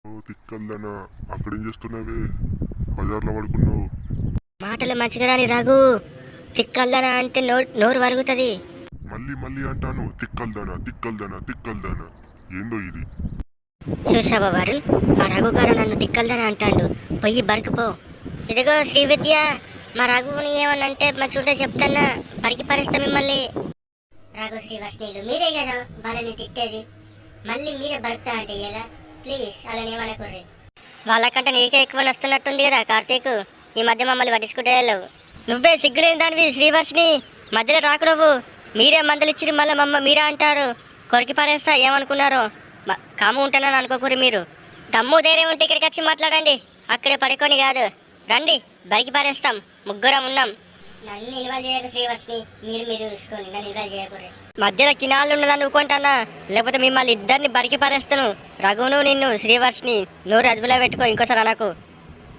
తిక్కల్దానా అక్కడేం చేస్తున్నావే? బజార్లో పడుకున్నావు. మాటలు మంచిగా రాని రఘు. తిక్కల్దనా అంటే నోరు వరుగుతుంది. మళ్ళీ మళ్ళీ అంటాను తిక్కల్దానా తిక్కల్దానా తిక్కల్దానా. ఏందో ఇది? చూసావా వరుణ్, ఆ రఘు గారు నన్ను తిక్కల్దనా అంటాడు. పొయ్యి బరకపో. ఇదిగో శ్రీ విద్య, మా రఘుని ఏమనంటే మా చూడే చెప్తానా, బరికి పరిస్తా మిమ్మల్ని. రఘు శ్రీవర్షిణీలు మీరే కదా వాళ్ళని తిట్టేది, మళ్ళీ మీరే బరుకుతా అంటే ఎలా? ప్లీజ్ అలా ఏమనుకోర్రి. వాళ్ళకంటే నీకే ఎక్కువ వస్తున్నట్టుంది కదా కార్తీక్. ఈ మధ్య మమ్మల్ని పట్టించుకుంటే వెళ్ళవు. నువ్వే సిగ్గులేని దానివి శ్రీవర్షిని, మధ్యలో రాకు నువ్వు. మీరే మందులు ఇచ్చిరి మళ్ళీ మీరే అంటారు. కొరికి పారేస్తా ఏమనుకున్నారో. కాము ఉంటానని అనుకోకూరి మీరు. దమ్ము ధైర్యం ఉంటే ఇక్కడికి వచ్చి మాట్లాడండి, అక్కడే పడుకొని కాదు. రండి, బరికి పారేస్తాం, ముగ్గురం ఉన్నాం. నన్ను ఇన్వాల్వ్ చేయక శ్రీవర్షిని, మీరు చూసుకోండి, నన్ను ఇన్వాల్వ్ చేయకూడదు. మధ్యలో కినాళ్ళు ఉన్నదని అనుకుంటానా, లేకపోతే మిమ్మల్ని ఇద్దరిని బరికి పారేస్తాను. రఘును నిన్ను శ్రీవర్షిని నోరు అదుపులో పెట్టుకో, ఇంకోసారి అనకు.